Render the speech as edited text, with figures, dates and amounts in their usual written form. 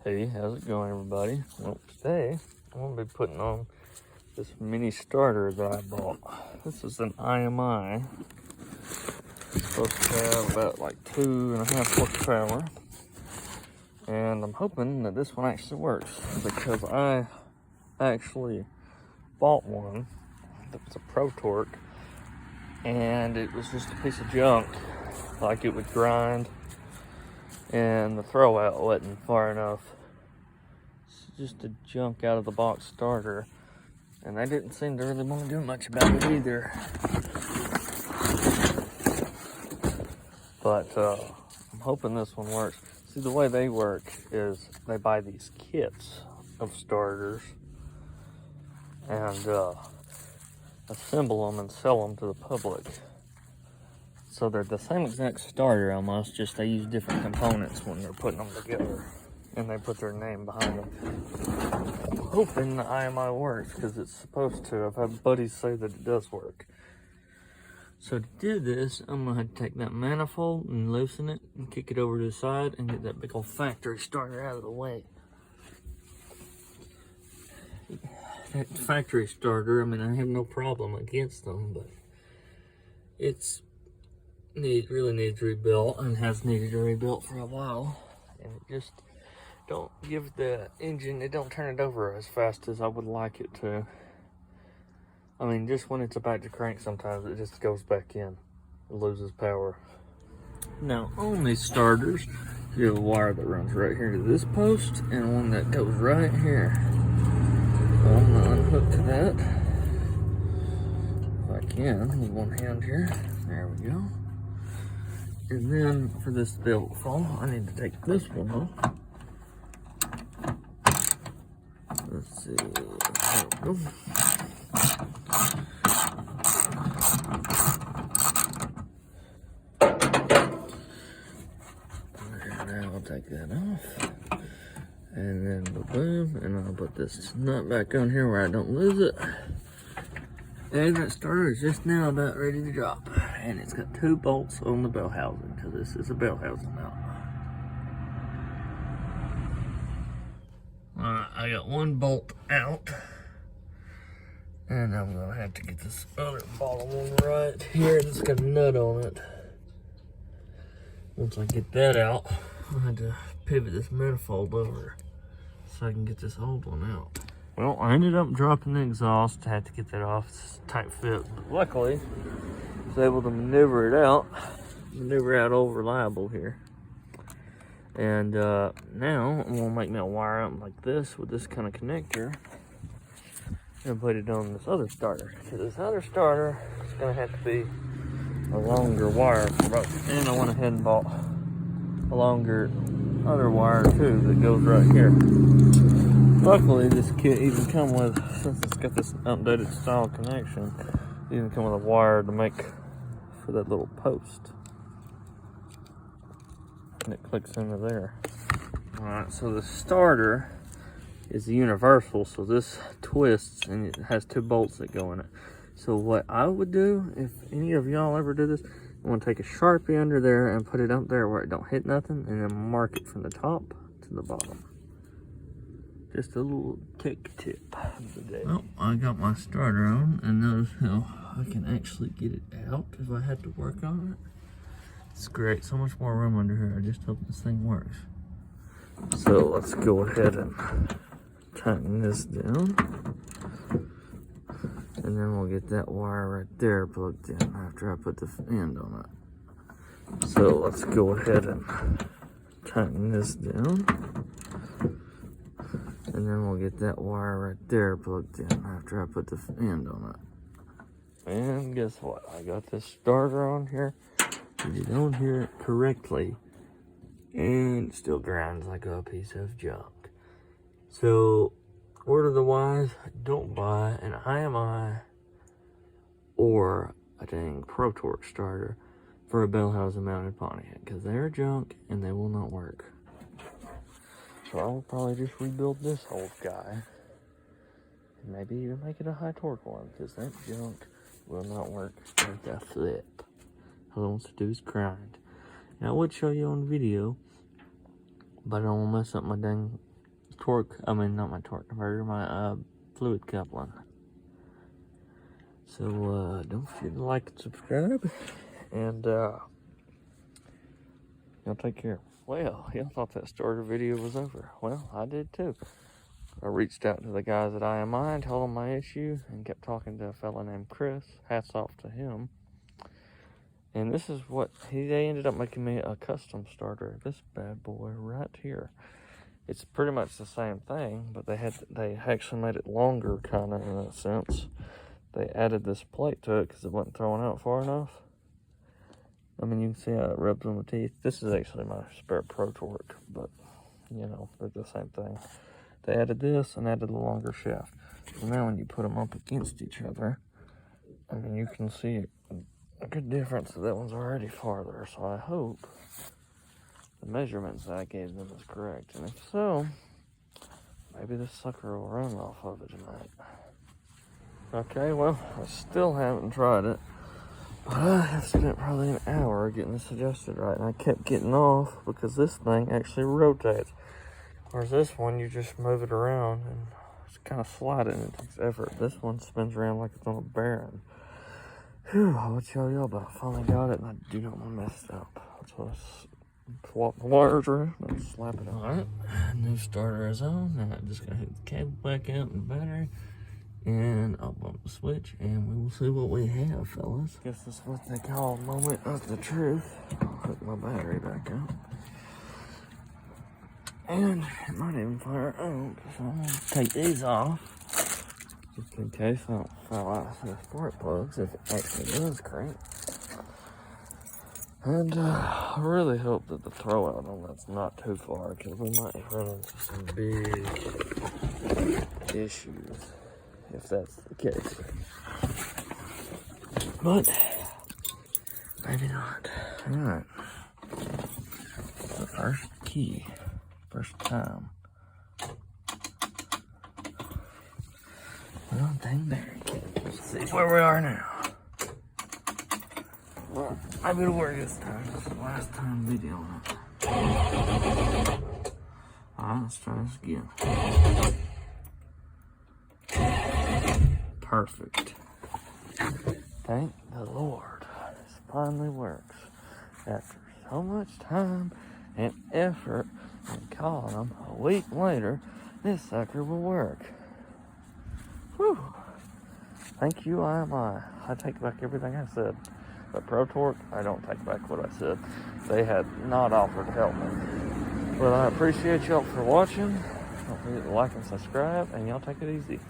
Hey, how's it going, everybody? Well, today I'm going to be putting on this mini starter that I bought. This is an IMI. It's supposed to have about like 2.5 horsepower. And I'm hoping that this one actually works because I actually bought one that was a Pro Torque and it was just a piece of junk. Like, it would grind and the throwout wasn't far enough. It's just a junk out of the box starter, and they didn't seem to really want to do much about it either. But I'm hoping this one works. See, the way they work is they buy these kits of starters and assemble them and sell them to the public. So they're the same exact starter almost, just they use different components when they're putting them together. And they put their name behind them. I'm hoping the IMI works because it's supposed to. I've had buddies say that it does work. So to do this, I'm going to have to take that manifold and loosen it and kick it over to the side and get that big old factory starter out of the way. That factory starter, I mean, I have no problem against them, but really needs rebuilt and has needed rebuilt for a while. And it just don't give the engine, it don't turn it over as fast as I would like it to. I mean, just when it's about to crank, sometimes it just goes back in. It loses power. Now, on these starters, you have a wire that runs right here to this post and one that goes right here. I'm gonna unhook to that if I can with one hand here. There we go. And then for this to be able to fall, I need to take this one off. Let's see. There we go. Now I'll take that off. And then boom, and I'll put this nut back on here where I don't lose it. And that starter is just now about ready to drop. And it's got 2 bolts on the bell housing, because this is a bell housing now. Alright, I got 1 bolt out. And I'm going to have to get this other bottom one right here. It's got a nut on it. Once I get that out, I'll have to pivot this manifold over so I can get this old one out. Well, I ended up dropping the exhaust. I had to get that off. It's a tight fit. But luckily, I was able to maneuver out old reliable here. And now I'm gonna make me a wire up like this with this kind of connector and put it on this other starter. Because this other starter is gonna have to be a longer wire for both. And I went ahead and bought a longer other wire too that goes right here. Luckily, this kit even come with, since it's got this outdated style connection, it even come with a wire to make for that little post. And it clicks into there. Alright, so the starter is universal, so this twists and it has 2 bolts that go in it. So what I would do, if any of y'all ever do this, I'm going to take a Sharpie under there and put it up there where it don't hit nothing, and then mark it from the top to the bottom. Just a little tech tip of the day. Well, I got my starter on, and notice how I can actually get it out if I had to work on it. It's great, so much more room under here. I just hope this thing works. So let's go ahead and tighten this down. And then we'll get that wire right there plugged in after I put the end on it. So let's go ahead and tighten this down. And then we'll get that wire right there plugged in after I put the end on it. And guess what? I got this starter on here. You don't hear it correctly. And it still grinds like a piece of junk. So, word of the wise, don't buy an IMI or a dang Pro Torque starter for a bell housing mounted Pontiac. Because they're junk and they will not work. So I will probably just rebuild this old guy. And maybe even make it a high torque one, because that junk will not work like a flip. All it wants to do is grind. Now I would show you on video, but I don't want to mess up my dang torque, I mean, not my torque converter, my fluid coupling. So, don't forget to like and subscribe, and y'all take care. Well, y'all thought that starter video was over. Well, I did too. I reached out to the guys at IMI and told them my issue, and kept talking to a fella named Chris. Hats off to him. And this is what they ended up making me a custom starter. This bad boy right here. It's pretty much the same thing, but they actually made it longer, kind of, in a sense. They added this plate to it because it wasn't throwing out far enough. I mean, you can see how it rubs on the teeth. This is actually my spare Pro Torque, but, you know, they're the same thing. They added this and added a longer shaft. So now when you put them up against each other, I mean, you can see a good difference. That one's already farther, so I hope the measurements that I gave them is correct. And if so, maybe this sucker will run off of it tonight. Okay, well, I still haven't tried it, but I have spent probably an hour getting this adjusted right, and I kept getting off because this thing actually rotates. Whereas this one, you just move it around and it's kind of sliding. It takes effort. This one spins around like it's on a bearing. Whew, I'll tell y'all, but I finally got it, and I do not want to mess it up. So I swap the wires around and slap it on. Alright, new starter is on. Now I'm just going to hit the cable back out in the battery, and I'll bump the switch, and we will see what we have, fellas. Guess this is what they call a moment of the truth. I'll hook my battery back up. And it might even fire out, so I'm going to take these off, just in case I don't fall out some spark plugs, if it actually does crank. And I really hope that the throwout on that's not too far, because we might run into some big issues, if that's the case. But maybe not. Alright. The first key. First time. Well, dang battery kit. Let's see where we are now. Well, maybe it'll work this time. This is the last time videoing it. Alright, let's try this again. Perfect. Thank the Lord. This finally works. After so much time and effort, and calling them a week later, this sucker will work. Whew. Thank you, IMI. I take back everything I said. But Pro Torque, I don't take back what I said. They had not offered to help me. But I appreciate y'all for watching. Don't forget to like and subscribe, and y'all take it easy.